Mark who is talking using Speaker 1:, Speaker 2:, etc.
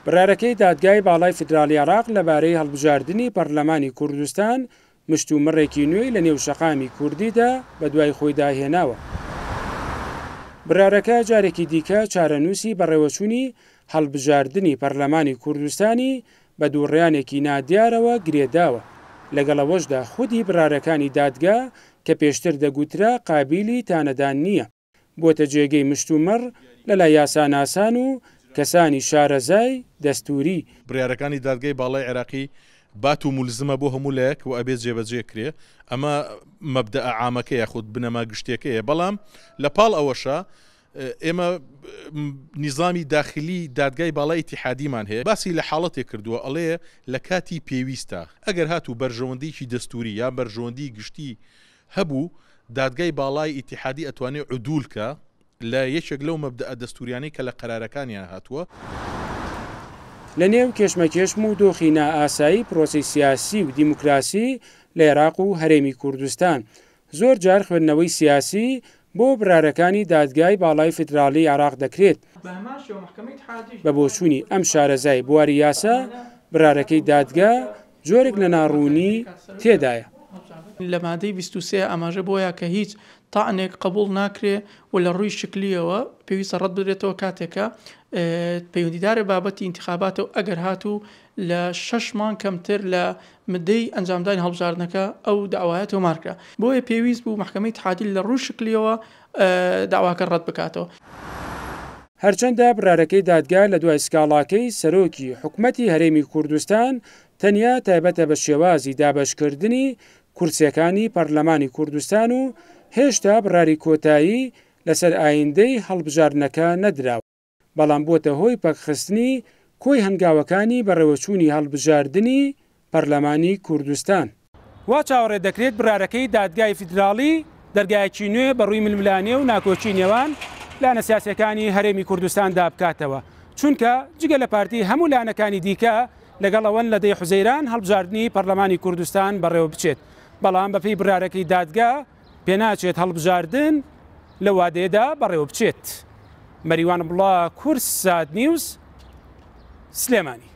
Speaker 1: بڕارەکەی دادگای باڵای فیدرالی عێراق لەبارەی هەڵبژاردننی پەرلەمانی کوردستان مشتومڕێکی نوێی لە نێو شەقامی کوردیدا بە دوای خۆی داهێناوە. بڕارەکە جارێکی دیکە چارەنووسی بەڕێوەچوونی هەڵبژاردننی پەرلەمانی کوردستانی بە دووڕێیانێکی نادیارەوە گرێداوە. لەگەڵەوەشدا خودی بڕارەکانی دادگا کە پێشتر دەگوترا قابیلی تانەدان نییە بۆتە جێگەی مشتومڕ لەلای یاساناسان و کەسانی شارەزای دەستوری.
Speaker 2: بڕیارەکانی دادگای باڵای عێراقی بات و مولزمە بۆ هەموو لایەک و ئەبێت جێبەجێکرێ. ئەمە مەبدەئە عامەکەیە خود بنەما گشتێکەیە، بەڵام لە پاڵ ئەوەشە ئێمە نیزامی داخلی دادگای باڵای ئیتیحادیمان هەیە باسی لە حاڵەتێک کردووە، ئەڵێ لە کاتی پێویستە ئەگەر هاتوو بەرژەوەندیی دەستوری یا بەرژەوەندی گشتی هەبوو، دادگای باڵای ئیتیحادی ئەتوانێت عدولکە لە یەکێک لەو مەبدەئە دەستوریانەی کە لە قەرارەکانیان هاتووە.
Speaker 1: لە نێو کێشمەکێشم و دۆخی نائاسایی پرۆسی سیاسی و دیموکراسی لە عێراق و هەرێمی کوردستان زۆر جار خوێندنەوەی سیاسی بۆ برارەکانی دادگای باڵای فیدرالی عێراق دەکرێت. بە بۆچوونی ئەم شارەزای بواری یاسا برارەکەی دادگا جۆرێک لە ناڕوونی تێدایە.
Speaker 3: لە مادەی 23 ئاماژە بۆیە کە هیچ تاعنێک قبول ناکرێ و لە ڕووی شکلیەوە پێویستە ڕەت بدرێتەوە کاتێکە پەیوەندیدارە بابەتی انتخاباتە و ئەگەر هاتوو لە 6 مانگ کەمتر لە مدەی ئەنجامدانی هەڵبژاردنەکە ئەو داوایەتەوە مارکە. بۆیە پێویست بوو محکەمەی اتحادیە لە ڕووی شکلیەوە داواکە ڕەت بکاتەوە.
Speaker 1: هەرچەندە برارەکەی دادگا لە دوای سکاڵاکەی سەرۆکی حکومەتی هەرێمی کوردستان تەنیا تایبەتە بە شێوازی دابەشکردنی کورسیەکانی پەرلەمانی کوردستان و هێشتا بڕاری کۆتایی لەسەر ئایندەی هەڵبژاردنەکە نەدراوە، بەڵام بۆتە هۆی پەکخستنی کۆی هەنگاوەکانی بەڕێوەچوونی هەڵبژاردننی پەرلەمانی کوردستان. وا چاوەڕێ دەکرێت برارەکەی دادگای فیدرالی دەرگایەکی نوێ بەڕووی ململانێ و ناکۆچی نێوان لانە سیاسەکانی هەرێمی کوردستاندا بکاتەوە، چونکە جگە لە پارتی هەموو لانەکانی دیکە لەگەڵەوەن لە دەی حوزەیران هەڵبژاردننی پەرلەمانی کوردستان بەڕێوە بچێت، بەڵام بەپێی برارەکەی دادگا پێناچێت هەڵبژاردن لە وادەیەدا بەڕێوە بچێت. مەریوان بڵا، کورس سات نیوز، سلێمانی.